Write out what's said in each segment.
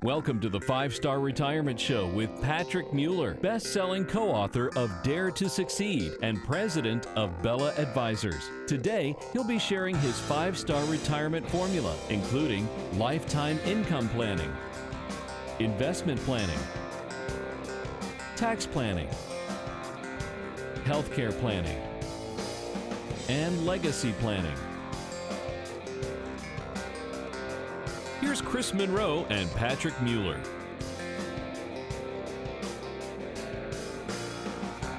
Welcome to the 5-Star Retirement Show with Patrick Mueller, best-selling co-author of Dare to Succeed and president of Bella Advisors. Today, he'll be sharing his 5-star retirement formula, including lifetime income planning, investment planning, tax planning, healthcare planning, and legacy planning. Here's Chris Monroe and Patrick Mueller.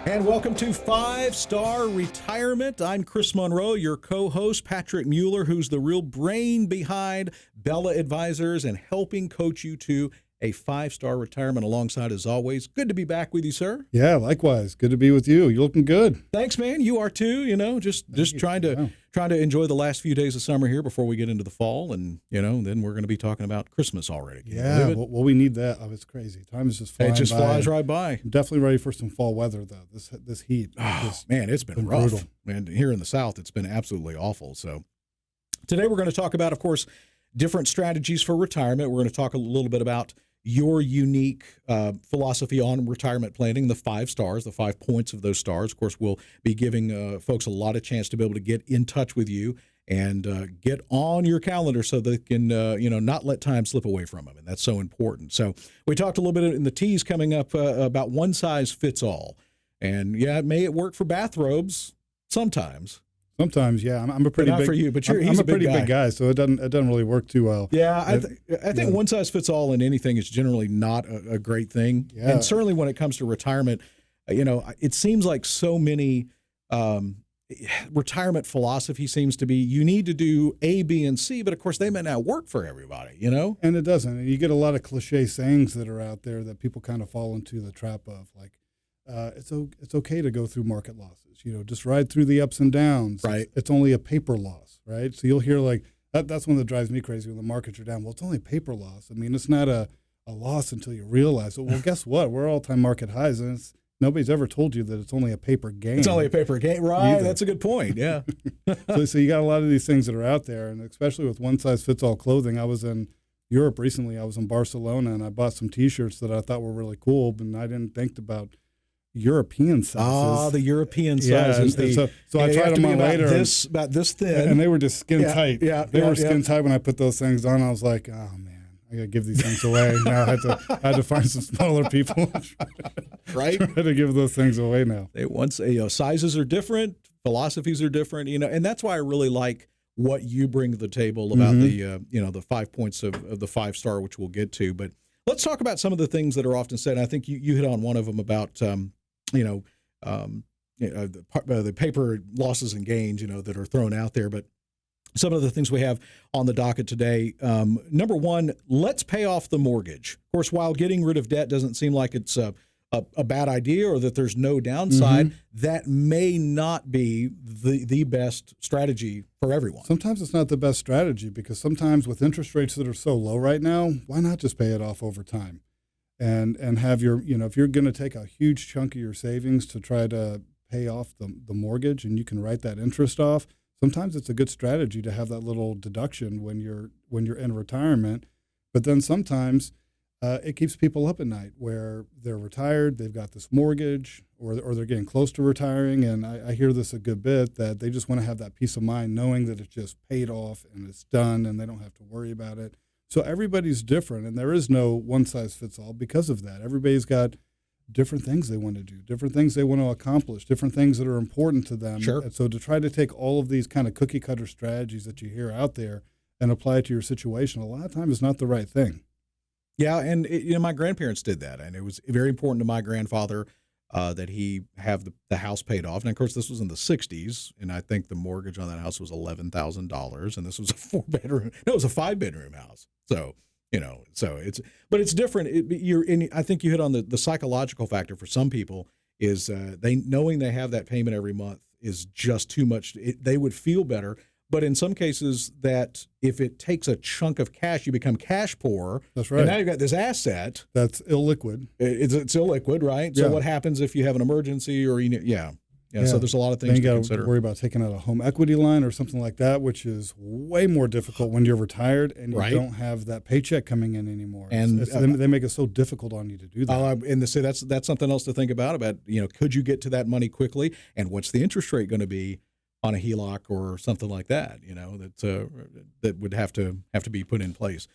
And welcome to 5-Star Retirement. I'm Chris Monroe, your co-host, Patrick Mueller, who's the real brain behind Bella Advisors and helping coach you to a 5-star retirement alongside, as always. Good to be back with you, sir. Yeah, likewise. Good to be with you. You're looking good. Thanks, man. You are too. You know, just trying to enjoy the last few days of summer here before we get into the fall, and then we're going to be talking about Christmas already. Yeah, well, we need that. Oh, it's crazy. Time is just flying. It just by. flies right by. I'm definitely ready for some fall weather, though. This heat. Man, it's been rough. Brutal. And here in the South, it's been absolutely awful. So today we're going to talk about, of course, different strategies for retirement. We're going to talk a little bit about your unique philosophy on retirement planning, the 5 stars, the 5 points of those stars. Of course, we'll be giving folks a lot of chance to be able to get in touch with you and get on your calendar so they can, not let time slip away from them. And that's so important. So we talked a little bit in the tease coming up about one size fits all. And yeah, it work for bathrobes sometimes. Sometimes, yeah. I'm a pretty not big for you, but he's a pretty big guy, so it doesn't really work too well. Yeah, I think one size fits all in anything is generally not a great thing. Yeah. And certainly when it comes to retirement, it seems like so many retirement philosophy seems to be you need to do A, B, and C, but of course they may not work for everybody, And it doesn't. And you get a lot of cliche sayings that are out there that people kind of fall into the trap of, like, it's okay to go through market losses. Just ride through the ups and downs. Right. It's only a paper loss, right? So you'll hear like that's one that drives me crazy when the markets are down. Well, it's only a paper loss. I mean, it's not a loss until you realize it. Well, guess what? We're all-time market highs, and nobody's ever told you that it's only a paper gain. It's only a paper gain, right? Either. That's a good point. Yeah. so you got a lot of these things that are out there, and especially with one-size-fits-all clothing. I was in Europe recently. I was in Barcelona, and I bought some T-shirts that I thought were really cool, but I didn't think about European sizes. The European sizes. So I tried them on later. About this thin. And they were just skin tight. Yeah, they were skin tight when I put those things on. I was like, oh, man, I got to give these things away. Now I had to find some smaller people. Right? Try to give those things away now. Sizes are different. Philosophies are different. And that's why I really like what you bring to the table about the 5 points of the 5-star, which we'll get to. But let's talk about some of the things that are often said. I think you hit on one of them about the paper losses and gains, that are thrown out there. But some of the things we have on the docket today, number one, let's pay off the mortgage. Of course, while getting rid of debt doesn't seem like it's a bad idea or that there's no downside, that may not be the best strategy for everyone. Sometimes it's not the best strategy because sometimes with interest rates that are so low right now, why not just pay it off over time? And have your, if you're going to take a huge chunk of your savings to try to pay off the mortgage and you can write that interest off, sometimes it's a good strategy to have that little deduction when you're in retirement. But then sometimes it keeps people up at night where they're retired, they've got this mortgage, or they're getting close to retiring. And I hear this a good bit that they just want to have that peace of mind knowing that it's just paid off and it's done and they don't have to worry about it. So everybody's different, and there is no one-size-fits-all because of that. Everybody's got different things they want to do, different things they want to accomplish, different things that are important to them. Sure. And so to try to take all of these kind of cookie-cutter strategies that you hear out there and apply it to your situation, a lot of times is not the right thing. Yeah, and my grandparents did that, and it was very important to my grandfather that he have the house paid off. And, of course, this was in the 60s, and I think the mortgage on that house was $11,000, and this was a 4-bedroom. No, it was a 5-bedroom house. So, it's different. I think you hit on the psychological factor for some people is knowing they have that payment every month is just too much. They would feel better. But in some cases, that if it takes a chunk of cash, you become cash poor. That's right. And now you've got this asset that's illiquid. It's illiquid, right? Yeah. So what happens if you have an emergency or Yeah. So there's a lot of things to consider. Worry about taking out a home equity line or something like that, which is way more difficult when you're retired and you don't have that paycheck coming in anymore. And they make it so difficult on you to do that. And that's something else to think about, could you get to that money quickly, and what's the interest rate going to be on a HELOC or something like that, that would have to be put in place.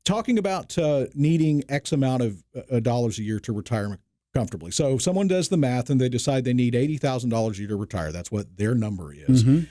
Talking about needing X amount of dollars a year to retire comfortably. So if someone does the math and they decide they need $80,000 a year to retire, that's what their number is. Mm-hmm.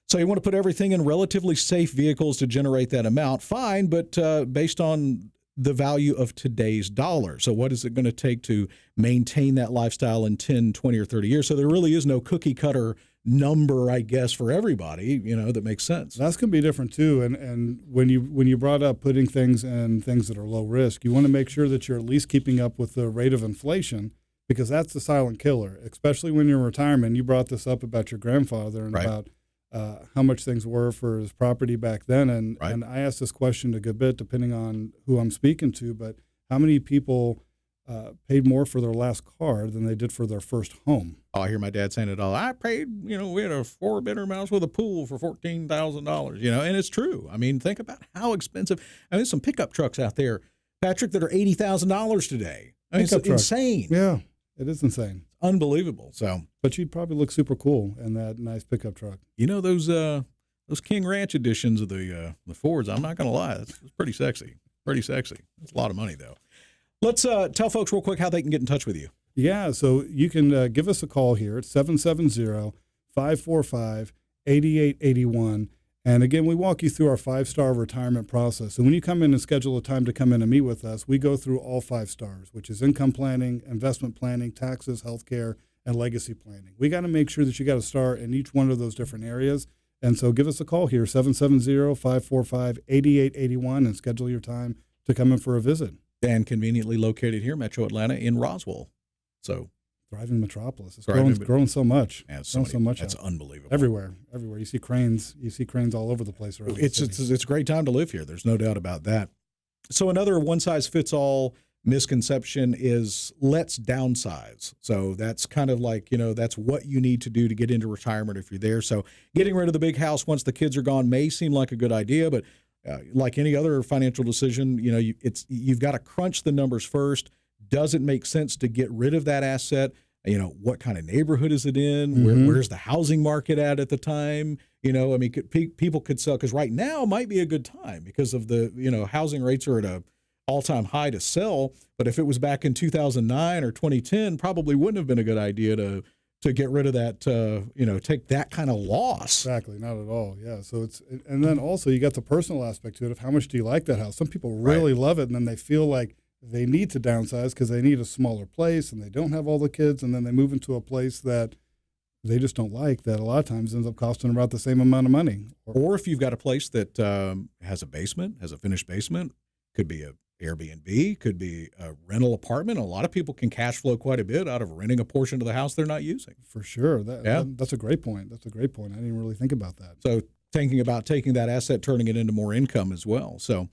So you want to put everything in relatively safe vehicles to generate that amount, fine, but based on the value of today's dollar. So what is it going to take to maintain that lifestyle in 10, 20, or 30 years? So there really is no cookie cutter number, I guess, for everybody, that makes sense. That's going to be different too. And when you brought up putting things in things that are low risk, you want to make sure that you're at least keeping up with the rate of inflation, because that's the silent killer, especially when you're in retirement. You brought this up about your grandfather and about how much things were for his property back then. And I asked this question a good bit, depending on who I'm speaking to, but how many people paid more for their last car than they did for their first home? Oh, I hear my dad saying it all. I paid, we had a 4-bedroom house with a pool for $14,000, and it's true. I mean, think about how expensive. I mean, there's some pickup trucks out there, Patrick, that are $80,000 today. I mean, it's insane. Yeah, it is insane. Unbelievable. So, but you'd probably look super cool in that nice pickup truck. Those King Ranch editions of the Fords, I'm not going to lie, it's pretty sexy. Pretty sexy. It's a lot of money, though. Let's tell folks real quick how they can get in touch with you. Yeah, so you can give us a call here at 770-545-8881. And again, we walk you through our 5-star retirement process. And when you come in and schedule a time to come in and meet with us, we go through all 5 stars, which is income planning, investment planning, taxes, healthcare, and legacy planning. We got to make sure that you got a star in each one of those different areas. And so give us a call here, 770-545-8881, and schedule your time to come in for a visit. And conveniently located here, Metro Atlanta, in Roswell. So, thriving metropolis. It's growing so much. Yeah, it's so much. That's unbelievable. Everywhere. You see cranes. You see cranes all over the place. It's a great time to live here. There's no doubt about that. So another one-size-fits-all misconception is let's downsize. So that's kind of like, that's what you need to do to get into retirement if you're there. So getting rid of the big house once the kids are gone may seem like a good idea, but like any other financial decision, you've got to crunch the numbers first. Does it make sense to get rid of that asset? What kind of neighborhood is it in? Mm-hmm. Where's the housing market at the time? People could sell, because right now might be a good time because of the, housing rates are at a all-time high to sell. But if it was back in 2009 or 2010, probably wouldn't have been a good idea to get rid of that, take that kind of loss. Exactly, not at all. Yeah. So and then also you got the personal aspect to it of how much do you like that house? Some people really love it, and then they feel like they need to downsize because they need a smaller place and they don't have all the kids, and then they move into a place that they just don't like, that a lot of times ends up costing about the same amount of money. Or if you've got a place that has a basement, has a finished basement, could be a Airbnb, could be a rental apartment. A lot of people can cash flow quite a bit out of renting a portion of the house they're not using. For sure. That's a great point. I didn't really think about that. So thinking about taking that asset, turning it into more income as well. So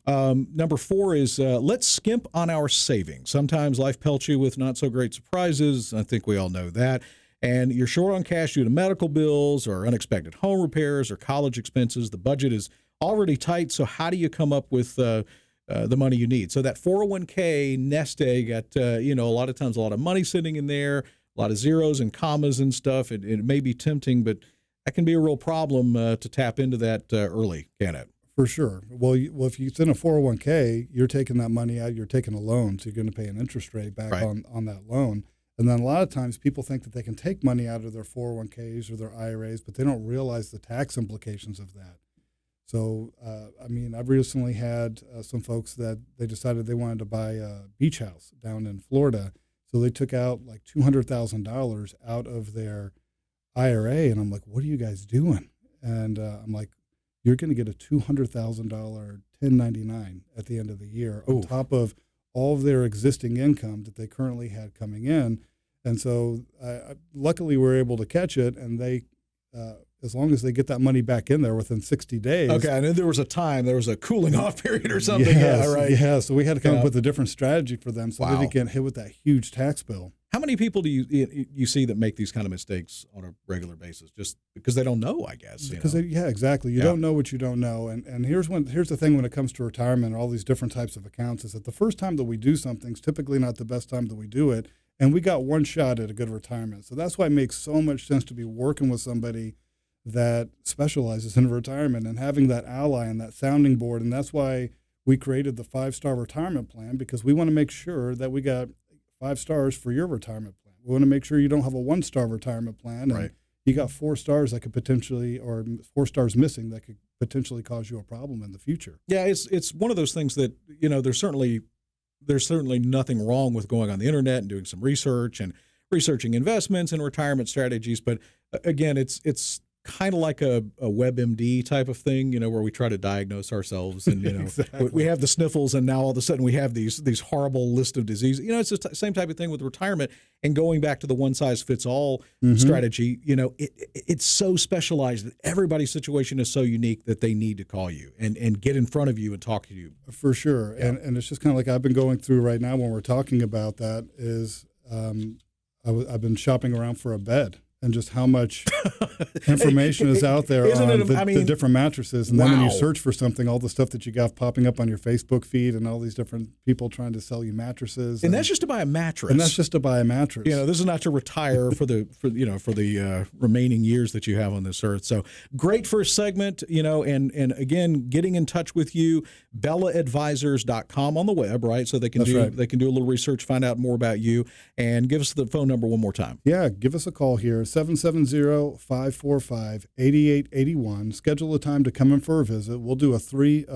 number 4 is let's skimp on our savings. Sometimes life pelts you with not so great surprises. I think we all know that. And you're short on cash due to medical bills or unexpected home repairs or college expenses. The budget is already tight. So how do you come up with the money you need? So that 401k nest egg got, a lot of times a lot of money sitting in there, a lot of zeros and commas and stuff. It may be tempting, but that can be a real problem to tap into that early, can it? For sure. Well, if it's in a 401k, you're taking that money out, you're taking a loan, so you're going to pay an interest rate back on that loan. And then a lot of times people think that they can take money out of their 401ks or their IRAs, but they don't realize the tax implications of that. So, I've recently had some folks that they decided they wanted to buy a beach house down in Florida. So they took out like $200,000 out of their IRA. And I'm like, what are you guys doing? And I'm like, you're going to get a $200,000 1099 at the end of the year on top of all of their existing income that they currently had coming in. And so luckily we were able to catch it, and they as long as they get that money back in there within 60 days. Okay, I knew there was a cooling off period or something. Yes, yeah, right. Yeah, so we had to come up with a different strategy for them so they didn't get hit with that huge tax bill. How many people do you see that make these kind of mistakes on a regular basis just because they don't know, I guess? Because exactly. You don't know what you don't know. And here's the thing when it comes to retirement and all these different types of accounts is that the first time that we do something is typically not the best time that we do it. And we got one shot at a good retirement. So that's why it makes so much sense to be working with somebody that specializes in retirement and having that ally and that sounding board. And that's why we created the 5-star retirement plan, because we want to make sure that we got 5 stars for your retirement plan. We want to make sure you don't have a 1-star retirement plan. And you got 4 stars that could potentially, or 4 stars missing that could potentially cause you a problem in the future. Yeah, it's one of those things that, there's certainly nothing wrong with going on the internet and doing some research and researching investments and retirement strategies. But again, it's kind of like a WebMD type of thing, where we try to diagnose ourselves and, Exactly. we have the sniffles and now all of a sudden we have these horrible list of diseases. It's the same type of thing with retirement, and going back to the one size fits all strategy, it's so specialized that everybody's situation is so unique that they need to call you and get in front of you and talk to you. For sure. Yeah. And it's just kind of like I've been going through right now when we're talking about that is I've been shopping around for a bed. And just how much information is out there on the different mattresses. And then when you search for something, all the stuff that you got popping up on your Facebook feed and all these different people trying to sell you mattresses. And that's just to buy a mattress. And that's just to buy a mattress. This is not to retire for the remaining years that you have on this earth. So great first segment, and again, getting in touch with you, BellaAdvisors.com on the web, right? So they can do a little research, find out more about you, and give us the phone number one more time. Yeah, give us a call here. 770-545-8881. Schedule a time to come in for a visit. We'll do a free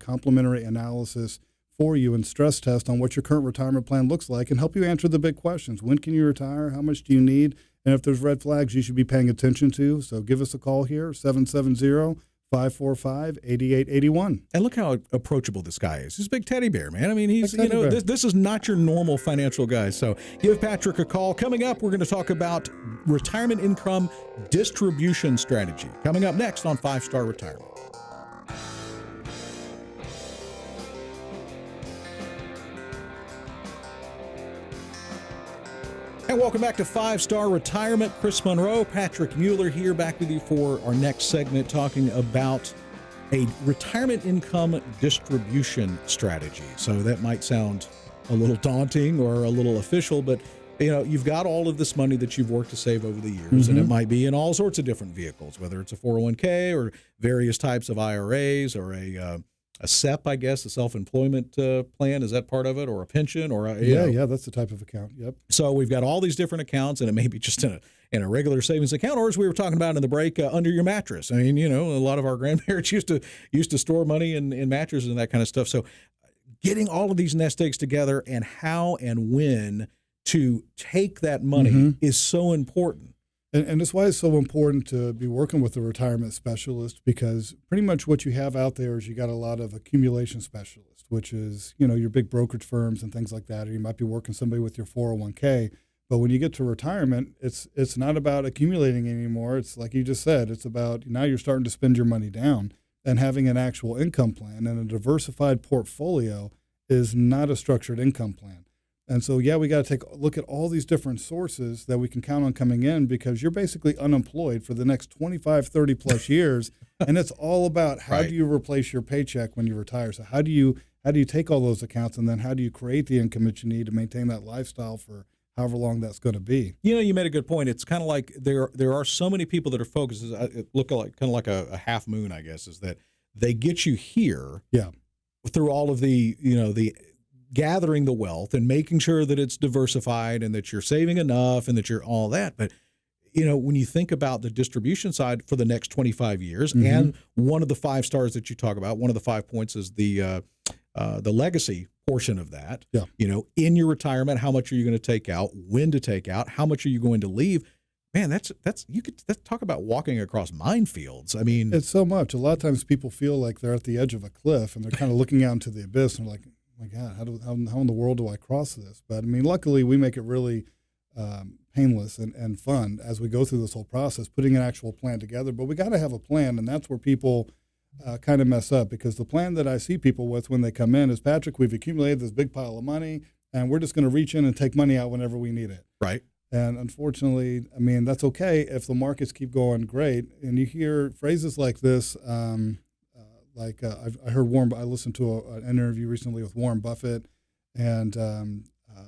complimentary analysis for you and stress test on what your current retirement plan looks like and help you answer the big questions. When can you retire? How much do you need? And if there's red flags you should be paying attention to. So give us a call here, 770-545-8881. And look how approachable this guy is. He's a big teddy bear, man. I mean, he's, this is not your normal financial guy. So give Patrick a call. Coming up, we're going to talk about retirement income distribution strategy. Coming up next on 5-Star Retirement. And welcome back to 5-Star Retirement. Chris Monroe, Patrick Mueller here, back with you for our next segment, talking about a retirement income distribution strategy. So that might sound a little daunting or a little official, but you've got all of this money that you've worked to save over the years, and it might be in all sorts of different vehicles, whether it's a 401k or various types of IRAs or a SEP, I guess, a self-employment plan. Is that part of it, or a pension, or yeah, that's the type of account. Yep. So we've got all these different accounts, and it may be just in a regular savings account, or as we were talking about in the break, under your mattress. I mean, a lot of our grandparents used to store money in mattresses and that kind of stuff. So getting all of these nest eggs together and how and when to take that money is so important. And that's why it's so important to be working with a retirement specialist, because pretty much what you have out there is you got a lot of accumulation specialists, which is, your big brokerage firms and things like that, or you might be working somebody with your 401k. But when you get to retirement, it's not about accumulating anymore. It's like you just said, it's about now you're starting to spend your money down, and having an actual income plan and a diversified portfolio is not a structured income plan. And so, we got to take a look at all these different sources that we can count on coming in, because you're basically unemployed for the next 25, 30 plus years. And it's all about how do you replace your paycheck when you retire? So how do you take all those accounts, and then how do you create the income that you need to maintain that lifestyle for however long that's going to be? You made a good point. It's kind of like there are so many people that are focused. It look like kind of like a half moon, I guess, is that they get you here through all of the gathering the wealth and making sure that it's diversified and that you're saving enough and that you're all that. But, when you think about the distribution side for the next 25 years, and one of the 5 stars that you talk about, one of the 5 points is the legacy portion of that. Yeah. In your retirement, how much are you going to take out, when to take out, how much are you going to leave? Man, that's talk about walking across minefields. I mean, it's so much. A lot of times people feel like they're at the edge of a cliff and they're kind of looking out into the abyss and they're like, my God, how in the world do I cross this? But I mean, luckily we make it really painless and fun as we go through this whole process, putting an actual plan together. But we got to have a plan, and that's where people kind of mess up, because the plan that I see people with when they come in is, Patrick, we've accumulated this big pile of money, and we're just going to reach in and take money out whenever we need it. Right. And unfortunately, I mean, that's okay if the markets keep going great. And you hear phrases like this, I listened to an interview recently with Warren Buffett and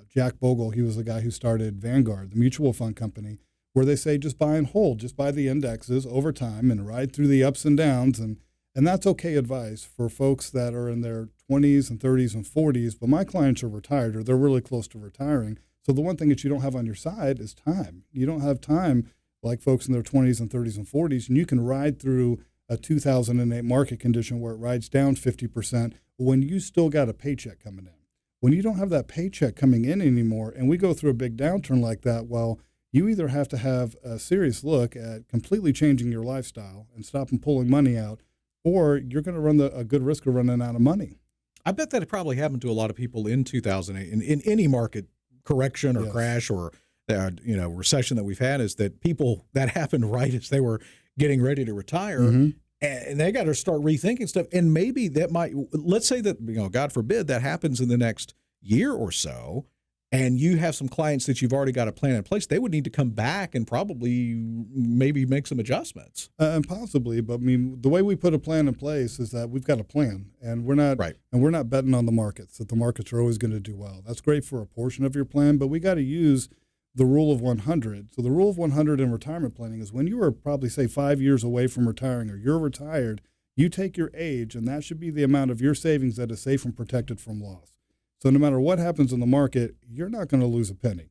Jack Bogle. He was the guy who started Vanguard, the mutual fund company, where they say just buy and hold, just buy the indexes over time and ride through the ups and downs. And that's okay advice for folks that are in their 20s and 30s and 40s. But my clients are retired, or they're really close to retiring. So the one thing that you don't have on your side is time. You don't have time like folks in their 20s and 30s and 40s, and you can ride through a 2008 market condition where it rides down 50% when you still got a paycheck coming in. When you don't have that paycheck coming in anymore, and we go through a big downturn like that, well, you either have to have a serious look at completely changing your lifestyle and stop and pulling money out, or you're going to run a good risk of running out of money. I bet that it probably happened to a lot of people in 2008, in any market correction or crash or recession that we've had, is that people that happened right as they were getting ready to retire, and they got to start rethinking stuff. And maybe that might, let's say that, God forbid, that happens in the next year or so, and you have some clients that you've already got a plan in place. They would need to come back and probably maybe make some adjustments. And possibly, but I mean, the way we put a plan in place is that we've got a plan, and we're not betting on the markets, that the markets are always going to do well. That's great for a portion of your plan, but we got to use the rule of 100. So the rule of 100 in retirement planning is when you are probably, say, 5 years away from retiring, or you're retired, you take your age, and that should be the amount of your savings that is safe and protected from loss. So no matter what happens in the market, you're not going to lose a penny.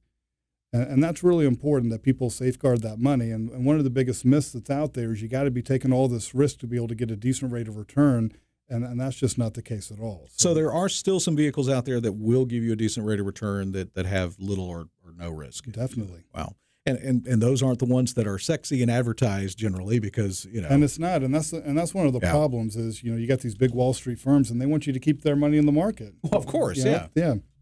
And that's really important, that people safeguard that money. And one of the biggest myths that's out there is you got to be taking all this risk to be able to get a decent rate of return. And that's just not the case at all. So there are still some vehicles out there that will give you a decent rate of return that have little or no risk. Definitely. Wow. And those aren't the ones that are sexy and advertised generally, because, And it's not. And that's one of the problems is, you got these big Wall Street firms, and they want you to keep their money in the market. Well, of course. Yeah.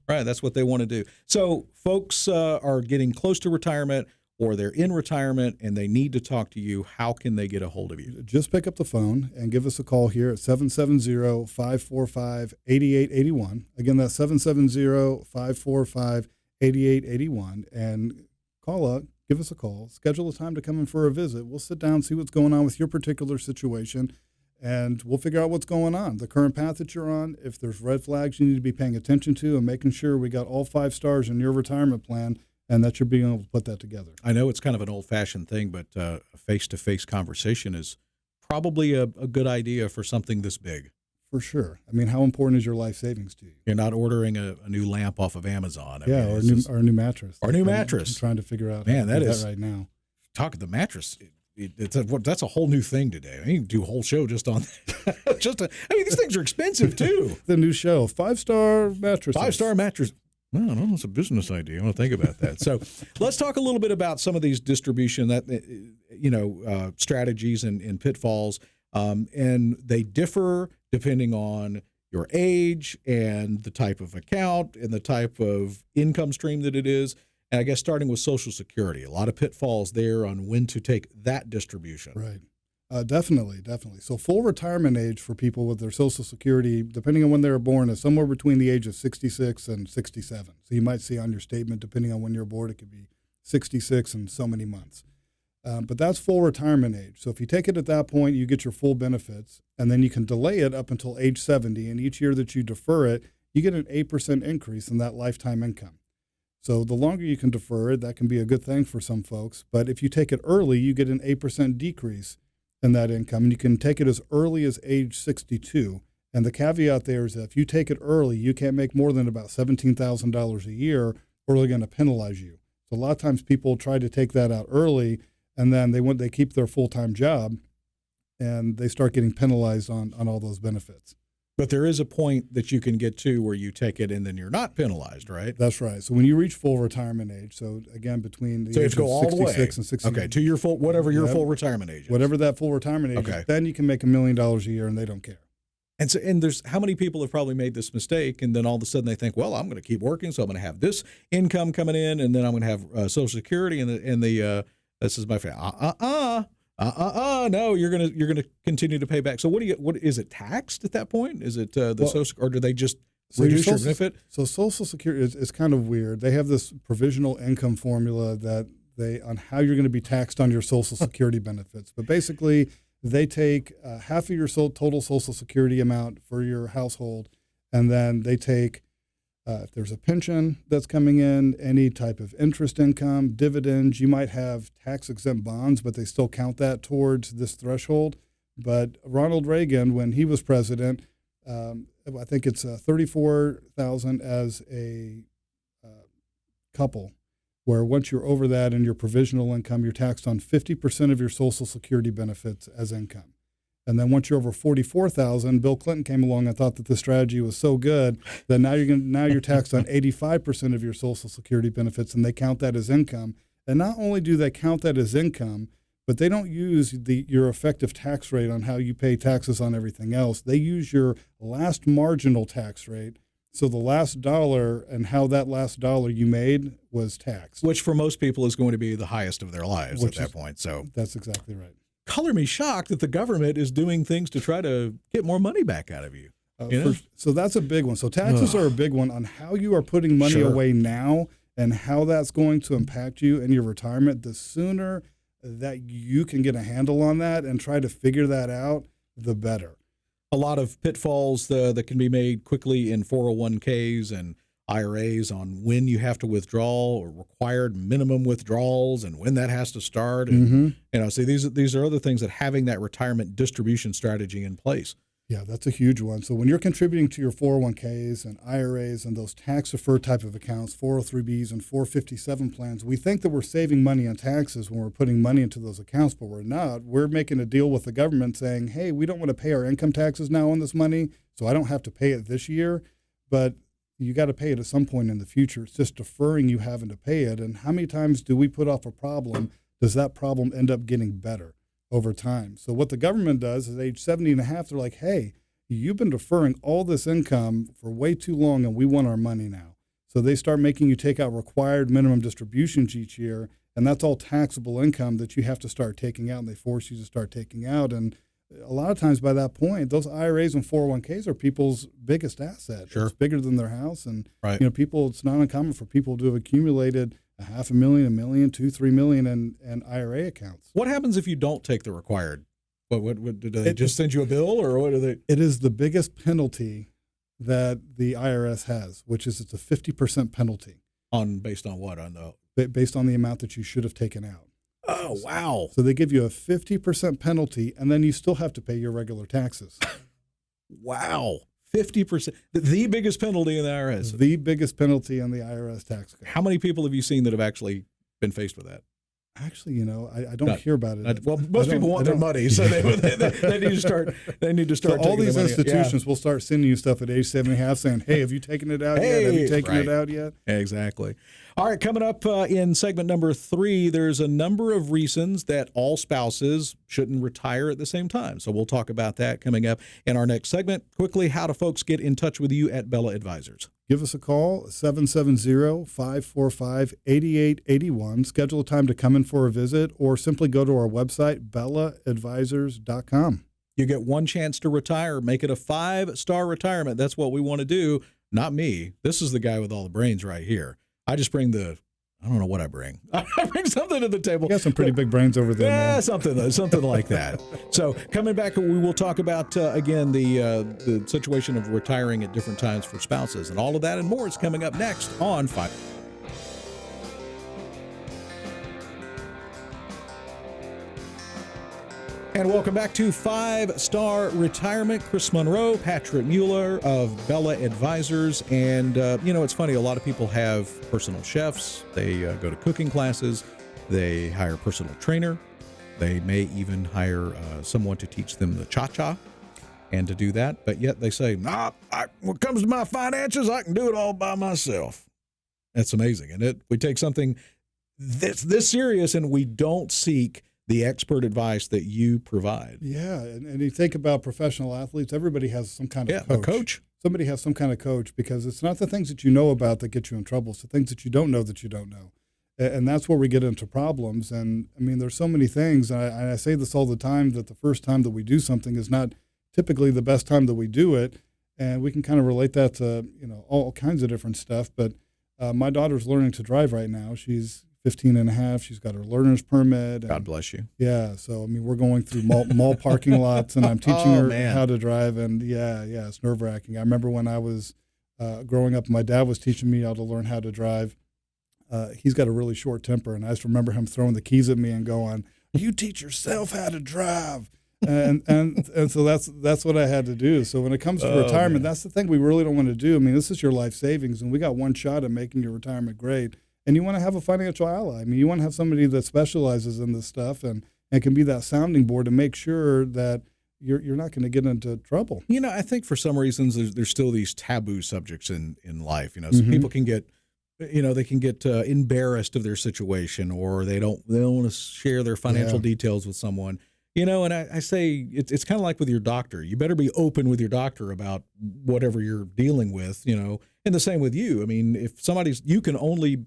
Right. That's what they want to do. So folks are getting close to retirement, or they're in retirement and they need to talk to you. How can they get a hold of you? Just pick up the phone and give us a call here at 770-545-8881. Again, that's 770-545-8881. And call up, give us a call, schedule a time to come in for a visit. We'll sit down, see what's going on with your particular situation, and we'll figure out what's going on, the current path that you're on, if there's red flags you need to be paying attention to, and making sure we got all 5 stars in your retirement plan, and that you're being able to put that together. I know it's kind of an old-fashioned thing, but a face-to-face conversation is probably a good idea for something this big. For sure. I mean, how important is your life savings to you? You're not ordering a new lamp off of Amazon. Or a new mattress. Or a new mattress. I'm trying to figure out how to do that right now. Talk of the mattress. That's a whole new thing today. I mean, you can do a whole show just on that. These things are expensive too. The new show, 5-star mattresses. 5-star mattress. I don't know. It's a business idea. I want to think about that. So let's talk a little bit about some of these distribution strategies and pitfalls. And they differ depending on your age and the type of account and the type of income stream that it is. And I guess starting with Social Security, a lot of pitfalls there on when to take that distribution. Right. Definitely. So full retirement age for people with their Social Security, depending on when they were born, is somewhere between the age of 66 and 67. So you might see on your statement, depending on when you're born, it could be 66 and so many months. But that's full retirement age. So if you take it at that point, you get your full benefits, and then you can delay it up until age 70. And each year that you defer it, you get an 8% increase in that lifetime income. So the longer you can defer it, that can be a good thing for some folks. But if you take it early, you get an 8% decrease in that income, and you can take it as early as age 62. And the caveat there is that if you take it early, you can't make more than about $17,000 a year, or they're going to penalize you. So a lot of times people try to take that out early, and then they keep their full-time job, and they start getting penalized on all those benefits. But there is a point that you can get to where you take it and then you're not penalized, right? That's right. So when you reach full retirement age, so again, between the age of 66 and 67. Okay, to your full, whatever your full retirement age is. Whatever that full retirement age is, then you can make $1 million a year and they don't care. And so, and there's how many people have probably made this mistake, and then all of a sudden they think, well, I'm going to keep working, so I'm going to have this income coming in, and then I'm going to have Social Security, and the this is my family. No, you're gonna continue to pay back. So what is it taxed at that point? Is it social, or do they just reduce your benefit? So Social Security is kind of weird. They have this provisional income formula that on how you're going to be taxed on your Social Security benefits, but basically they take half of your total Social Security amount for your household, and then they take if there's a pension that's coming in, any type of interest income, dividends. You might have tax-exempt bonds, but they still count that towards this threshold. But Ronald Reagan, when he was president, I think it's $34,000 as a couple, where once you're over that in your provisional income, you're taxed on 50% of your Social Security benefits as income. And then once you're over 44,000, Bill Clinton came along and thought that the strategy was so good that now you're taxed on 85% of your Social Security benefits, and they count that as income. And not only do they count that as income, but they don't use your effective tax rate on how you pay taxes on everything else. They use your last marginal tax rate. So the last dollar and how that last dollar you made was taxed. Which for most people is going to be the highest of their lives at that point. So that's exactly right. Color me shocked that the government is doing things to try to get more money back out of you. So that's a big one. So taxes are a big one on how you are putting money away now and how that's going to impact you in your retirement. The sooner that you can get a handle on that and try to figure that out, the better. A lot of pitfalls that can be made quickly in 401ks and IRAs on when you have to withdraw or required minimum withdrawals and when that has to start. And, see, these are other things that having that retirement distribution strategy in place. Yeah, that's a huge one. So when you're contributing to your 401ks and IRAs and those tax-deferred type of accounts, 403bs and 457 plans, we think that we're saving money on taxes when we're putting money into those accounts, but we're not. We're making a deal with the government saying, hey, we don't want to pay our income taxes now on this money, so I don't have to pay it this year, but you got to pay it at some point in the future. It's just deferring you having to pay it. And how many times do we put off a problem? Does that problem end up getting better over time? So what the government does is at age 70 and a half, they're like, hey, you've been deferring all this income for way too long and we want our money now. So they start making you take out required minimum distributions each year, and that's all taxable income that you have to start taking out, and they force you to start taking out. And a lot of times by that point, those IRAs and 401ks are people's biggest asset. Sure. It's bigger than their house. And right. It's not uncommon for people to have accumulated $500,000, $1 million, $2, $3 million in IRA accounts. What happens if you don't take the required? What do they just send you a bill, or what do they? It is the biggest penalty that the IRS has, which is it's a 50% penalty. Based on what? Based on the amount that you should have taken out. Oh, wow. So they give you a 50% penalty, and then you still have to pay your regular taxes. Wow. 50%. The biggest penalty in the IRS. The biggest penalty on the IRS tax code. How many people have you seen that have actually been faced with that? Actually, I don't hear about it. Most people want their money, so they need to start. They need to start. So all these institutions will start sending you stuff at age 7.5, saying, "Hey, have you taken it out yet? Have you taken it out yet?" Exactly. All right, coming up in segment number 3, there's a number of reasons that all spouses shouldn't retire at the same time. So we'll talk about that coming up in our next segment. Quickly, how do folks get in touch with you at Bella Advisors? Give us a call, 770-545-8881. Schedule a time to come in for a visit, or simply go to our website, bellaadvisors.com. You get one chance to retire. Make it a 5-star retirement. That's what we want to do. Not me. This is the guy with all the brains right here. I just bring I don't know what I bring. I bring something to the table. You got some pretty big brains over there, man. Something like that. So coming back, we will talk about, again, the situation of retiring at different times for spouses. And all of that and more is coming up next on 5. And welcome back to 5-Star Retirement. Chris Monroe, Patrick Mueller of Bella Advisors. And, it's funny. A lot of people have personal chefs. They go to cooking classes. They hire a personal trainer. They may even hire someone to teach them the cha-cha and to do that. But yet they say, when it comes to my finances, I can do it all by myself. That's amazing. And we take something that's this serious and we don't seek the expert advice that you provide. Yeah, and you think about professional athletes, everybody has some kind of coach. A coach. Somebody has some kind of coach, because it's not the things that you know about that get you in trouble. It's the things that you don't know that you don't know. And that's where we get into problems. And, I mean, there's so many things, and I say this all the time, that the first time that we do something is not typically the best time that we do it. And we can kind of relate that to, all kinds of different stuff. But my daughter's learning to drive right now. She's 15 and a half. She's got her learner's permit. God bless you. Yeah. So, I mean, we're going through mall parking lots, and I'm teaching her how to drive. And, yeah, it's nerve-wracking. I remember when I was growing up, my dad was teaching me how to learn how to drive. He's got a really short temper, and I just remember him throwing the keys at me and going, "You teach yourself how to drive." and so that's what I had to do. So when it comes to retirement, that's the thing we really don't want to do. I mean, this is your life savings, and we got one shot at making your retirement great. And you want to have a financial ally. I mean, you want to have somebody that specializes in this stuff and can be that sounding board to make sure that you're not going to get into trouble. I think for some reasons there's still these taboo subjects in life. So people can get, they can get embarrassed of their situation, or they don't want to share their financial details with someone. And I say it's kind of like with your doctor. You better be open with your doctor about whatever you're dealing with. And the same with you. I mean, if you can only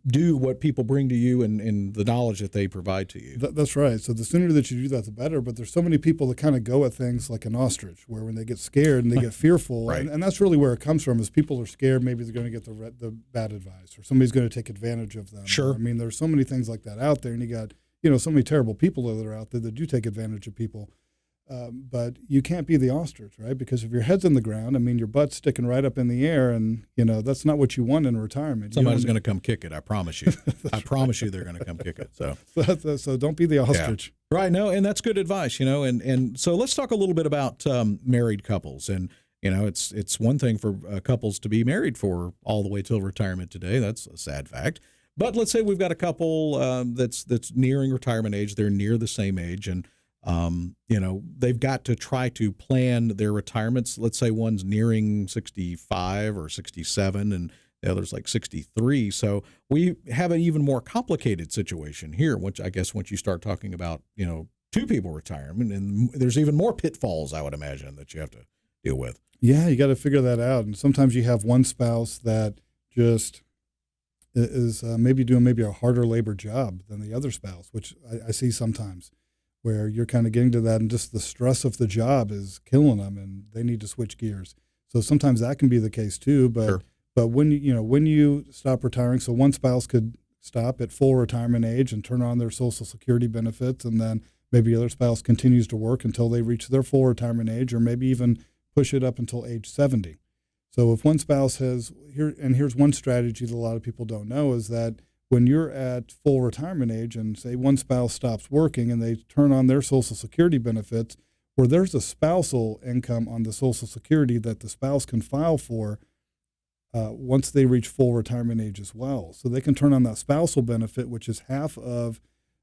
do what people bring to you and the knowledge that they provide to you. That's right. So the sooner that you do that, the better. But there's so many people that kind of go at things like an ostrich, where when they get scared and they get fearful, right. and that's really where it comes from, is people are scared maybe they're going to get the bad advice, or somebody's going to take advantage of them. Sure. I mean, there's so many things like that out there, and you got so many terrible people that are out there that do take advantage of people. But you can't be the ostrich, right? Because if your head's in the ground, I mean, your butt's sticking right up in the air, and, that's not what you want in retirement. Somebody's going to come kick it, I promise you. I promise you they're going to come kick it. So don't be the ostrich. Yeah. Right. No, and that's good advice, and so let's talk a little bit about married couples. And, it's one thing for couples to be married for all the way till retirement today. That's a sad fact. But let's say we've got a couple that's nearing retirement age. They're near the same age, and they've got to try to plan their retirements. Let's say one's nearing 65 or 67 and the other's like 63. So we have an even more complicated situation here, which I guess once you start talking about, two people retirement, and there's even more pitfalls, I would imagine, that you have to deal with. Yeah, you got to figure that out. And sometimes you have one spouse that just is maybe doing a harder labor job than the other spouse, which I see sometimes, where you're kind of getting to that, and just the stress of the job is killing them, and they need to switch gears. So sometimes that can be the case too. But Sure. but when you stop retiring, so one spouse could stop at full retirement age and turn on their Social Security benefits, and then maybe the other spouse continues to work until they reach their full retirement age, or maybe even push it up until age 70. So if one spouse here's one strategy that a lot of people don't know, is that when you're at full retirement age, and say one spouse stops working and they turn on their Social Security benefits, where there's a spousal income on the Social Security that the spouse can file for once they reach full retirement age as well. So they can turn on that spousal benefit, which is half of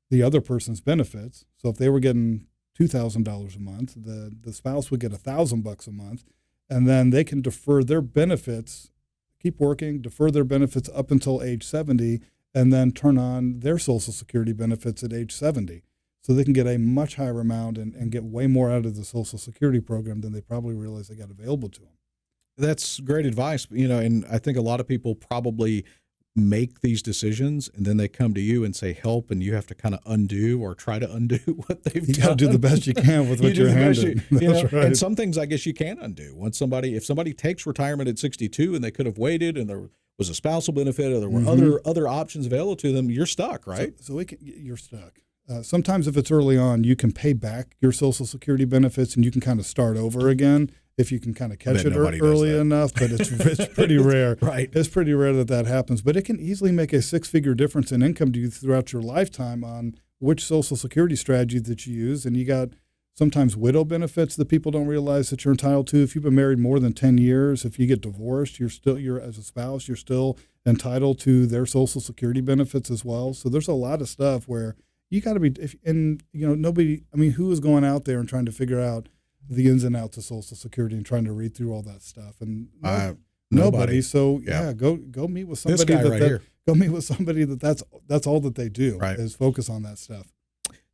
the other person's benefits. So if they were getting $2,000 a month, the spouse would get $1,000 a month, and then they can defer their benefits, keep working, defer their benefits up until age 70, and then turn on their Social Security benefits at age 70. So they can get a much higher amount and get way more out of the Social Security program than they probably realize they got available to them. That's great advice, and I think a lot of people probably make these decisions, and then they come to you and say help, and you have to kind of undo or try to undo what they've done. You got to do the best you can with what you're handed. That's right. And some things I guess you can undo. If somebody takes retirement at 62 and they could have waited, and there was a spousal benefit, or there were other options available to them, you're stuck, right? So you're stuck. Sometimes if it's early on, you can pay back your Social Security benefits, and you can kind of start over again if you can kind of catch it early enough. But it's pretty rare. Right. It's pretty rare that happens. But it can easily make a six-figure difference in income to you throughout your lifetime on which Social Security strategy that you use. And you got sometimes widow benefits that people don't realize that you're entitled to. If you've been married more than 10 years, if you get divorced, you're as a spouse, you're still entitled to their Social Security benefits as well. So there's a lot of stuff where you got to be, who is going out there and trying to figure out the ins and outs of Social Security and trying to read through all that stuff? And nobody. So go meet with somebody right here. Go meet with somebody that's all that they do, right, is focus on that stuff.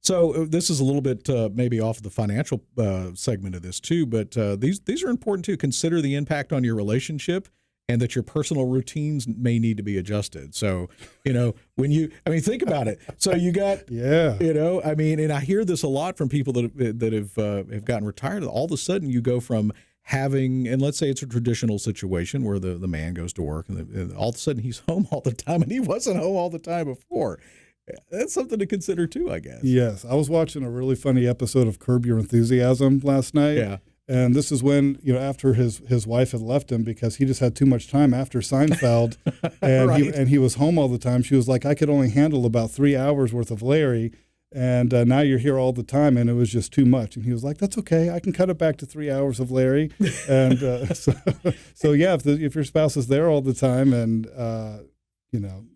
So this is a little bit maybe off the financial segment of this too, but these are important too. Consider the impact on your relationship, and that your personal routines may need to be adjusted. So, think about it. So you got, and I hear this a lot from people that have gotten retired. All of a sudden you go from having, and let's say it's a traditional situation where the man goes to work and all of a sudden he's home all the time, and he wasn't home all the time before. That's something to consider too, I guess. Yes. I was watching a really funny episode of Curb Your Enthusiasm last night. Yeah. And this is when, after his wife had left him because he just had too much time after Seinfeld, and Right. he was home all the time. She was like, I could only handle about 3 hours worth of Larry, and now you're here all the time, and it was just too much. And he was like, that's okay. I can cut it back to 3 hours of Larry. And so yeah, if your spouse is there all the time and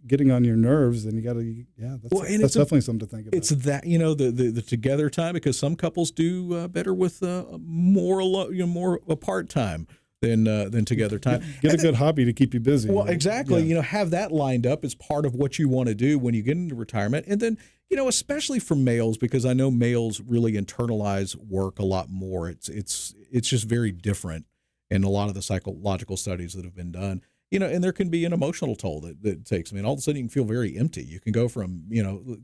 getting on your nerves, then you got to, that's definitely something to think about. It's that, the together time, because some couples do better with more apart time than together time. Get a good hobby to keep you busy. Well, exactly. Yeah. Have that lined up as part of what you want to do when you get into retirement. And then, especially for males, because I know males really internalize work a lot more. It's just very different in a lot of the psychological studies that have been done. And there can be an emotional toll that it takes. I mean, all of a sudden you can feel very empty. You can go from,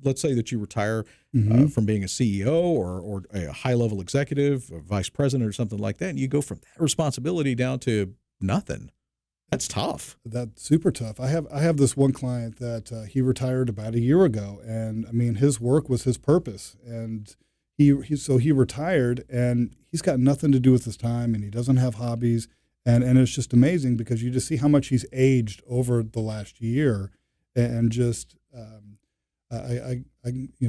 let's say that you retire from being a CEO or a high-level executive or vice president or something like that, and you go from that responsibility down to nothing. That's tough. That's super tough. I have this one client that he retired about a year ago, and I mean, his work was his purpose, and he retired, and he's got nothing to do with his time, and he doesn't have hobbies. And it's just amazing because you just see how much he's aged over the last year, and just I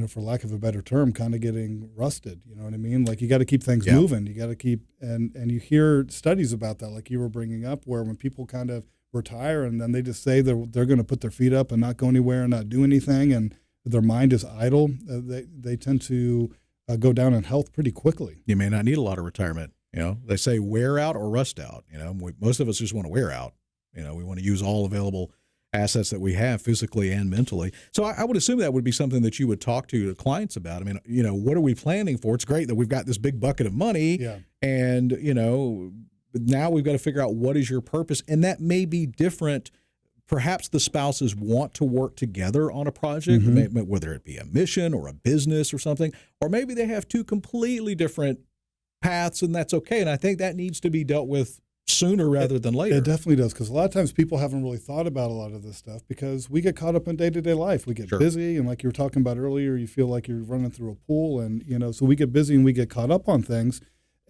for lack of a better term, kind of getting rusted. You know what I mean? Like, you got to keep things moving. You got to keep, and you hear studies about that, like you were bringing up, where when people kind of retire and then they just say they're going to put their feet up and not go anywhere and not do anything, and their mind is idle, they tend to go down in health pretty quickly. You may not need a lot of retirement. They say wear out or rust out. Most of us just want to wear out. We want to use all available assets that we have physically and mentally. So I would assume that would be something that you would talk to clients about. I mean, what are we planning for? It's great that we've got this big bucket of money, and, now we've got to figure out what is your purpose. And that may be different. Perhaps the spouses want to work together on a project, whether it be a mission or a business or something, or maybe they have two completely different paths, and that's okay. And I think that needs to be dealt with sooner rather than later. It definitely does, because a lot of times people haven't really thought about a lot of this stuff because we get caught up in day-to-day life. We get busy, and like you were talking about earlier, you feel like you're running through a pool, and so we get busy and we get caught up on things,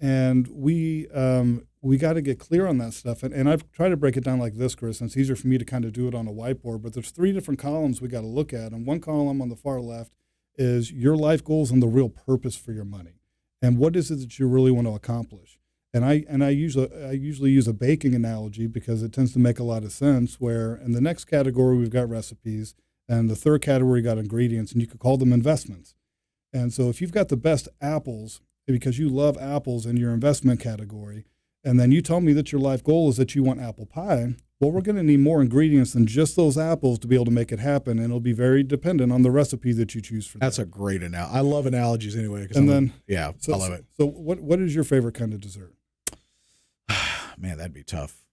and we got to get clear on that stuff. And I've tried to break it down like this, Chris, and it's easier for me to kind of do it on a whiteboard, but there's 3 different columns we got to look at, and one column on the far left is your life goals and the real purpose for your money. And what is it that you really want to accomplish? And I usually use a baking analogy because it tends to make a lot of sense, where in the next category we've got recipes, and the third category got ingredients, and you could call them investments. And so if you've got the best apples, because you love apples in your investment category, and then you tell me that your life goal is that you want apple pie, well, we're going to need more ingredients than just those apples to be able to make it happen, and it'll be very dependent on the recipe that you choose for that. That's a great analogy. I love analogies anyway. And then, I love it. So what is your favorite kind of dessert? Man, that'd be tough.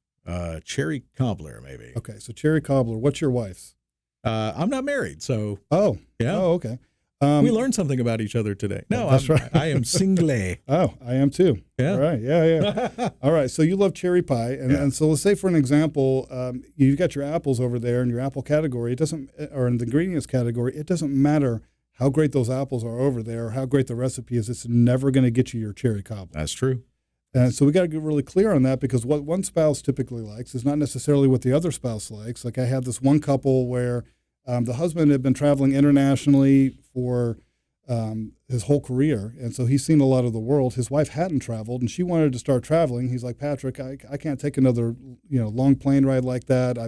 Cherry cobbler, maybe. Okay, so cherry cobbler. What's your wife's? I'm not married, so. Oh, yeah. Oh, okay. We learned something about each other today. No, that's right. I am single. Oh, I am too. Yeah. All right. Yeah. All right. So you love cherry pie, and so let's say for an example, you've got your apples over there in your apple category. It doesn't, or in the ingredients category, it doesn't matter how great those apples are over there, or how great the recipe is. It's never going to get you your cherry cobbler. That's true. And so we got to get really clear on that, because what one spouse typically likes is not necessarily what the other spouse likes. Like, I had this one couple where the husband had been traveling internationally for his whole career, and so he's seen a lot of the world. His wife hadn't traveled, and she wanted to start traveling. He's like, Patrick, I can't take another long plane ride like that.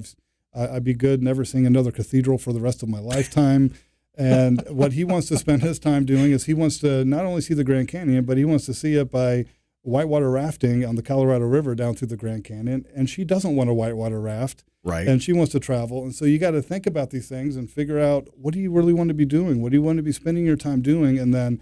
I'd be good never seeing another cathedral for the rest of my lifetime. And what he wants to spend his time doing is he wants to not only see the Grand Canyon, but he wants to see it by whitewater rafting on the Colorado River down through the Grand Canyon, and she doesn't want to whitewater raft. Right. And she wants to travel. And so you got to think about these things and figure out, what do you really want to be doing? What do you want to be spending your time doing? And then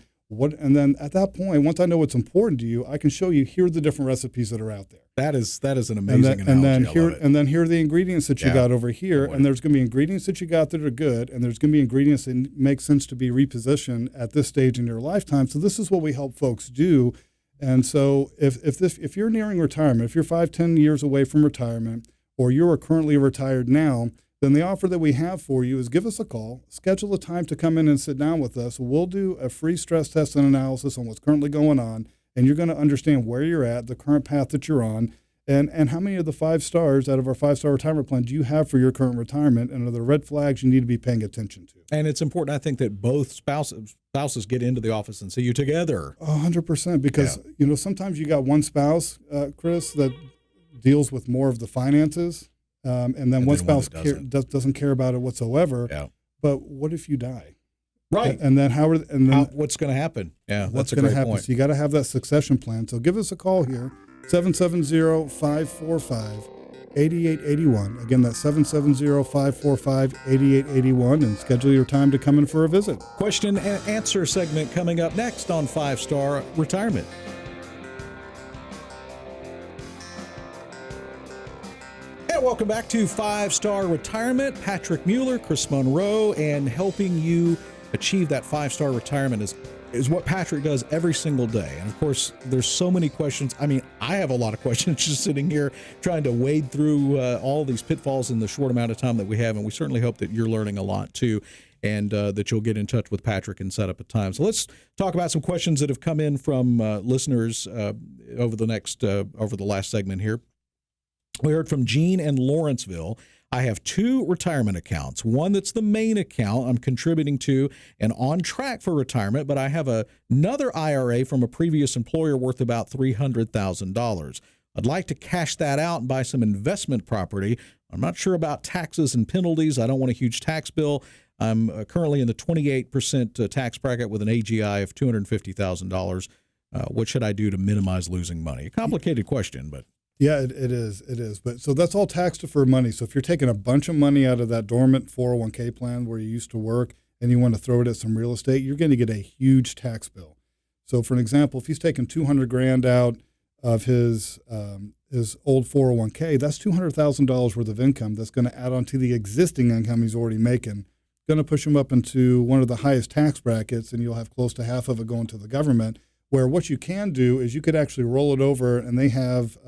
at that point, once I know what's important to you, I can show you, here are the different recipes that are out there. That is an amazing analogy. And then here are the ingredients that you got over here. And there's going to be ingredients that you got that are good, and there's going to be ingredients that make sense to be repositioned at this stage in your lifetime. So this is what we help folks do. And so if you're nearing retirement, if you're 5-10 years away from retirement, or you are currently retired now, then the offer that we have for you is give us a call, schedule a time to come in and sit down with us. We'll do a free stress test and analysis on what's currently going on, and you're going to understand where you're at, the current path that you're on, and how many of the 5 stars out of our 5-star retirement plan do you have for your current retirement, and are there red flags you need to be paying attention to? And it's important, I think, that both spouses get into the office and see you together. 100%, because sometimes you got one spouse, Chris, that deals with more of the finances, and then one spouse doesn't care about it whatsoever. Yeah. But what if you die? Right. And then what's going to happen? Yeah, what's that's a great happen? point. So you got to have that succession plan. So give us a call here, 770-545-8881. Again, that's 770-545-8881, and schedule your time to come in for a visit. Question and answer segment coming up next on 5-Star Retirement. Welcome back to 5-Star Retirement. Patrick Mueller, Chris Monroe, and helping you achieve that 5-star retirement is what Patrick does every single day. And of course, there's so many questions. I mean, I have a lot of questions just sitting here trying to wade through all these pitfalls in the short amount of time that we have. And we certainly hope that you're learning a lot too, and that you'll get in touch with Patrick and set up a time. So let's talk about some questions that have come in from listeners over the last segment here. We heard from Gene in Lawrenceville. I have 2 retirement accounts. One that's the main account I'm contributing to and on track for retirement, but I have another IRA from a previous employer worth about $300,000. I'd like to cash that out and buy some investment property. I'm not sure about taxes and penalties. I don't want a huge tax bill. I'm currently in the 28% tax bracket with an AGI of $250,000. What should I do to minimize losing money? A complicated question, but... Yeah, it is. It is. But so that's all tax-deferred money. So if you're taking a bunch of money out of that dormant 401k plan where you used to work and you want to throw it at some real estate, you're going to get a huge tax bill. So for an example, if he's taking $200,000 out of his old 401k, that's $200,000 worth of income that's going to add on to the existing income he's already making, going to push him up into one of the highest tax brackets, and you'll have close to half of it going to the government. Where what you can do is you could actually roll it over, and they have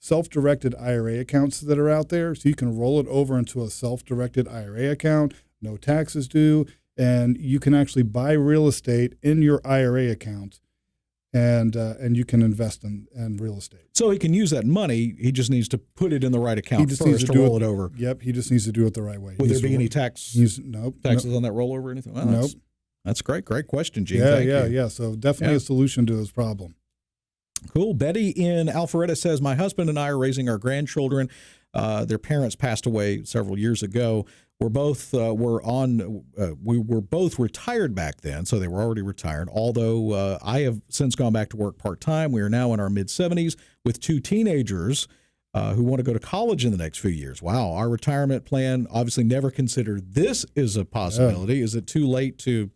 self-directed IRA accounts that are out there. So you can roll it over into a self-directed IRA account, no taxes due, and you can actually buy real estate in your IRA account, and you can invest in real estate. So he can use that money. He just needs to put it in the right account first to roll it over. Yep, he just needs to do it the right way. Would there be any taxes on that rollover or anything? Well, nope. That's great. Great question, Gene. Yeah. So definitely a solution to his problem. Cool. Betty in Alpharetta says, my husband and I are raising our grandchildren. Their parents passed away several years ago. We were both retired back then, so they were already retired. Although I have since gone back to work part-time. We are now in our mid-70s with 2 teenagers who want to go to college in the next few years. Wow. Our retirement plan obviously never considered this is a possibility. Is it too late to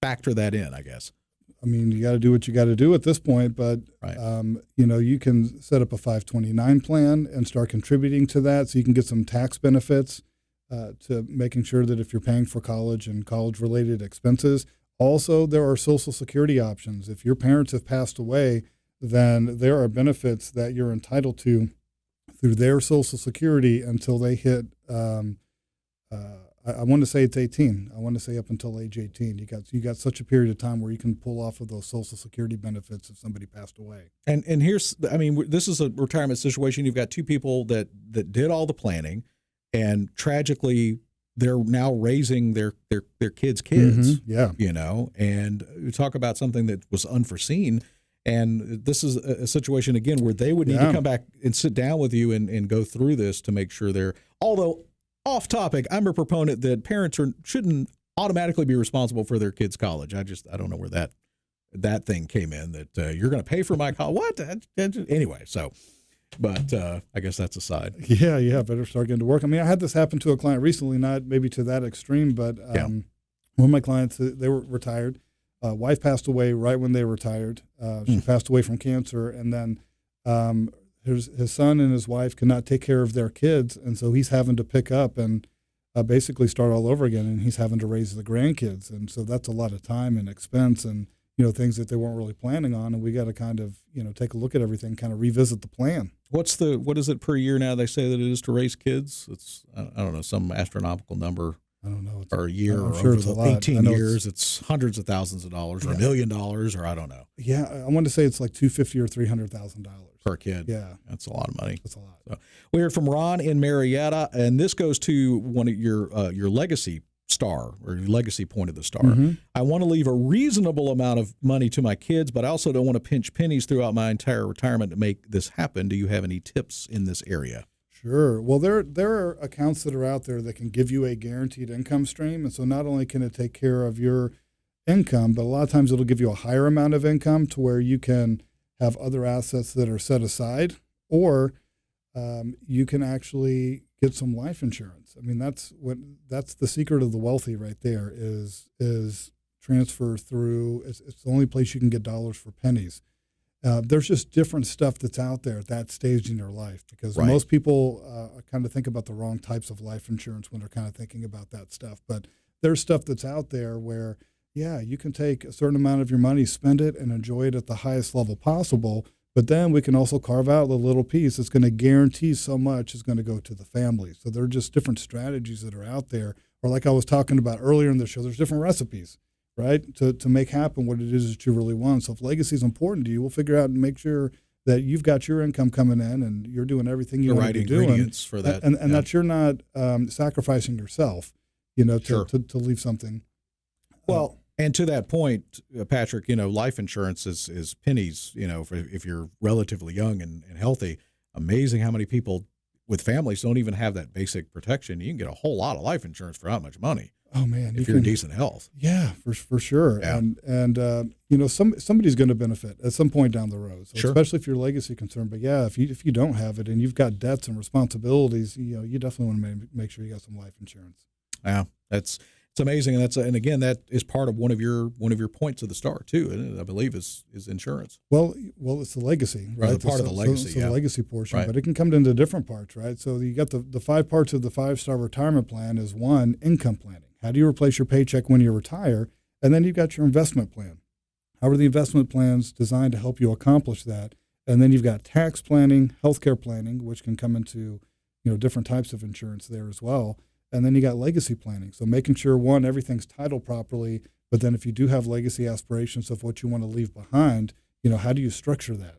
factor that in, I guess? I mean, you got to do what you got to do at this point, but right. You can set up a 529 plan and start contributing to that, so you can get some tax benefits to making sure that if you're paying for college and college-related expenses. Also, there are Social Security options. If your parents have passed away, then there are benefits that you're entitled to through their Social Security until they hit. I want to say it's 18. I want to say up until age 18. You got such a period of time where you can pull off of those Social Security benefits if somebody passed away. And this is a retirement situation. You've got 2 people that did all the planning, and tragically they're now raising their kids' kids. Mm-hmm. Yeah. And you talk about something that was unforeseen. And this is a situation, again, where they would need to come back and sit down with you and go through this to make sure although off topic, I'm a proponent that parents shouldn't automatically be responsible for their kids' college. I don't know where that that thing came in that you're going to pay for my college. What? Anyway, so, but I guess that's aside. Yeah, better start getting to work. I mean, I had this happen to a client recently, not maybe to that extreme, but one of my clients, they were retired. Wife passed away right when they retired. She passed away from cancer, and then his son and his wife could not take care of their kids, and so he's having to pick up and basically start all over again, and he's having to raise the grandkids, and so that's a lot of time and expense and things that they weren't really planning on, and we got to kind of take a look at everything, kind of revisit the plan. What is it per year now? They say that it is to raise kids. It's I don't know, some astronomical number. I don't know. Or a year, or sure over it's the 18 years, it's hundreds of thousands of dollars, or $1 million, or I don't know. Yeah, I want to say it's like $250,000 or $300,000 per kid. Yeah, that's a lot of money. That's a lot. So, we heard from Ron in Marietta, and this goes to one of your legacy star, or your legacy point of the star. Mm-hmm. I want to leave a reasonable amount of money to my kids, but I also don't want to pinch pennies throughout my entire retirement to make this happen. Do you have any tips in this area? Sure. Well, there are accounts that are out there that can give you a guaranteed income stream. And so not only can it take care of your income, but a lot of times it'll give you a higher amount of income to where you can have other assets that are set aside, or you can actually get some life insurance. I mean, that's the secret of the wealthy right there is transfer through. It's the only place you can get dollars for pennies. There's just different stuff that's out there at that stage in your life, because most people kind of think about the wrong types of life insurance when they're kind of thinking about that stuff. But there's stuff that's out there where, you can take a certain amount of your money, spend it, and enjoy it at the highest level possible. But then we can also carve out a little piece that's going to guarantee so much is going to go to the family. So there are just different strategies that are out there. Or like I was talking about earlier in the show, there's different recipes, right, to make happen what it is that you really want. So if legacy is important to you, we'll figure out and make sure that you've got your income coming in and you're doing everything you want to be doing. Ingredients for that. And that you're not sacrificing yourself, to leave something. Well, and to that point, Patrick, life insurance is pennies, if you're relatively young and healthy. Amazing how many people with families don't even have that basic protection. You can get a whole lot of life insurance for how much money? Oh man, if you're in decent health. Yeah, for sure. Yeah. And somebody's going to benefit at some point down the road. So sure. Especially if you're legacy concerned. But yeah, if you don't have it and you've got debts and responsibilities, you definitely want to make sure you got some life insurance. Yeah, it's amazing, and again, that is part of one of your points of the star too. And I believe is insurance. Well, it's the legacy, right? Part of the legacy, the legacy portion, right. But it can come into different parts, right? So you got the 5 parts of the 5-star retirement plan is 1, income planning. How do you replace your paycheck when you retire? And then you've got your investment plan. How are the investment plans designed to help you accomplish that? And then you've got tax planning, healthcare planning, which can come into different types of insurance there as well. And then you got legacy planning. So making sure, 1, everything's titled properly, but then if you do have legacy aspirations of what you want to leave behind, how do you structure that?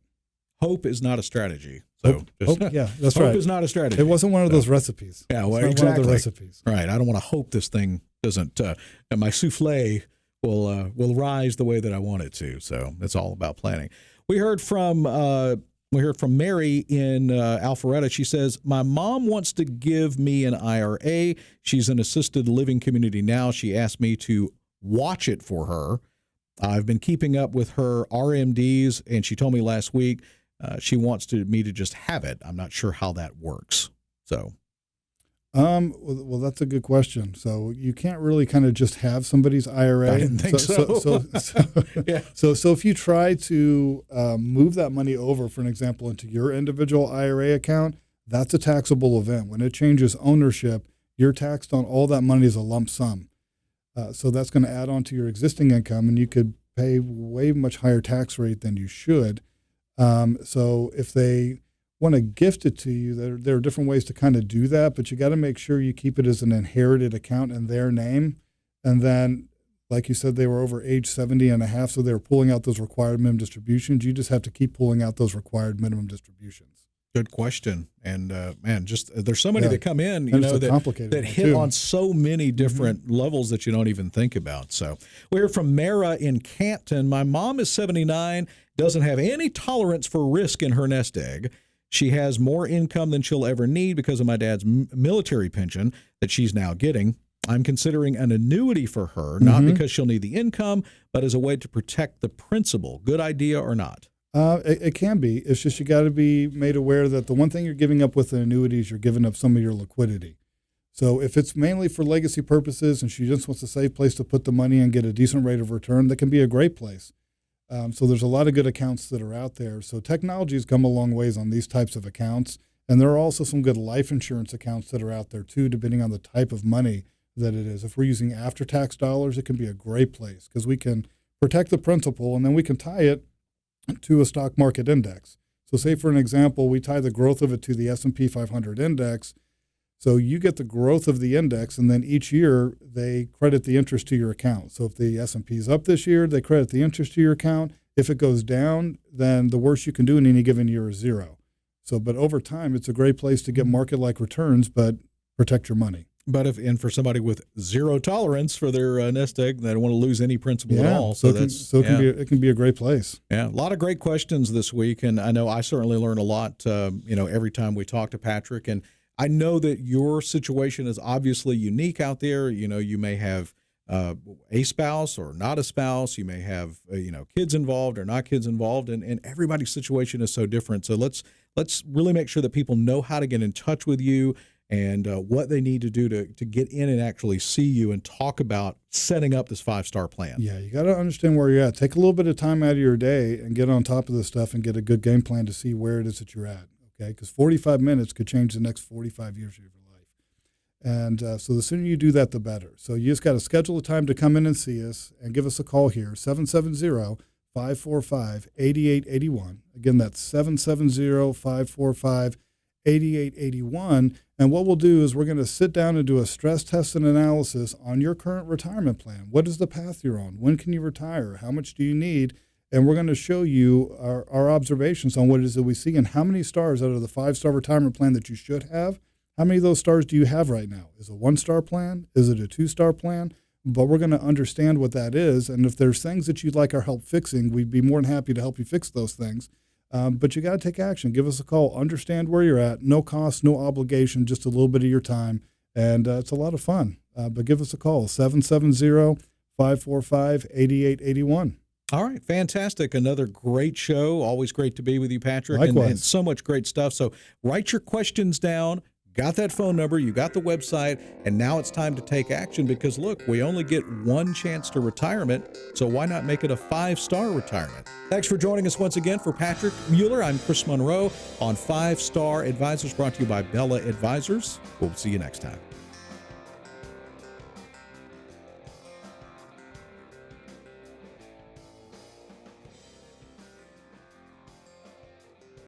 Hope is not a strategy. So hope, yeah, that's right. Hope is not a strategy. It wasn't one of those recipes. Yeah, well, exactly. One of the recipes. Right. I don't want to hope this thing doesn't, and my souffle will rise the way that I want it to. So it's all about planning. We heard from Mary in Alpharetta. She says, my mom wants to give me an IRA. She's in assisted living community now. She asked me to watch it for her. I've been keeping up with her RMDs, and she told me last week she wants me to just have it. I'm not sure how that works. So, well, that's a good question. So you can't really kind of just have somebody's IRA. I didn't think so. Yeah. So if you try to move that money over, for an example, into your individual IRA account, that's a taxable event. When it changes ownership, you're taxed on all that money as a lump sum. So that's going to add on to your existing income, and you could pay way much higher tax rate than you should. So if they want to gift it to you, there are different ways to kind of do that, but you got to make sure you keep it as an inherited account in their name. And then, like you said, they were over age 70 and a half, so they were pulling out those required minimum distributions. You just have to keep pulling out those required minimum distributions. Good question. And man, just there's so many that come in, that hit too. On so many different levels that you don't even think about. So we hear from Mara in Canton. My mom is 79, doesn't have any tolerance for risk in her nest egg. She has more income than she'll ever need because of my dad's military pension that she's now getting. I'm considering an annuity for her, not because she'll need the income, but as a way to protect the principal. Good idea or not? It can be. It's just you got to be made aware that the one thing you're giving up with an annuity is you're giving up some of your liquidity. So if it's mainly for legacy purposes and she just wants a safe place to put the money and get a decent rate of return, that can be a great place. So there's a lot of good accounts that are out there. So technology has come a long ways on these types of accounts. And there are also some good life insurance accounts that are out there too, depending on the type of money that it is. If we're using after-tax dollars, it can be a great place because we can protect the principal and then we can tie it to a stock market index. So say, for an example, we tie the growth of it to the S&P 500 index. So you get the growth of the index, and then each year they credit the interest to your account. So if the S&P is up this year, they credit the interest to your account. If it goes down, then the worst you can do in any given year is zero. So, but over time, it's a great place to get market-like returns, but protect your money. But and for somebody with zero tolerance for their nest egg, they don't want to lose any principal at all. So it can be a great place. Yeah, a lot of great questions this week, and I know I certainly learn a lot. Every time we talk to Patrick, and I know that your situation is obviously unique out there. You may have a spouse or not a spouse. You may have kids involved or not kids involved, and everybody's situation is so different. So let's really make sure that people know how to get in touch with you and what they need to do to get in and actually see you and talk about setting up this 5-star plan. Yeah, you got to understand where you're at. Take a little bit of time out of your day and get on top of this stuff and get a good game plan to see where it is that you're at, okay? Because 45 minutes could change the next 45 years of your life. And so the sooner you do that, the better. So you just got to schedule a time to come in and see us and give us a call here, 770-545-8881. Again, that's 770-545-8881. 8881. And what we'll do is we're going to sit down and do a stress test and analysis on your current retirement plan. What is the path you're on? When can you retire? How much do you need? And we're going to show you our observations on what it is that we see and how many stars out of the 5-star retirement plan that you should have. How many of those stars do you have right now? Is it a 1-star plan? Is it a 2-star plan? But we're going to understand what that is. And if there's things that you'd like our help fixing, we'd be more than happy to help you fix those things. But you got to take action. Give us a call. Understand where you're at. No cost, no obligation, just a little bit of your time. And it's a lot of fun. But give us a call, 770-545-8881. All right. Fantastic. Another great show. Always great to be with you, Patrick. Likewise. And so much great stuff. So write your questions down. Got that phone number, you got the website, and now it's time to take action because, look, we only get one chance to retirement, so why not make it a 5-star retirement? Thanks for joining us once again. For Patrick Mueller, I'm Chris Monroe on 5-Star Advisors, brought to you by Bella Advisors. We'll see you next time.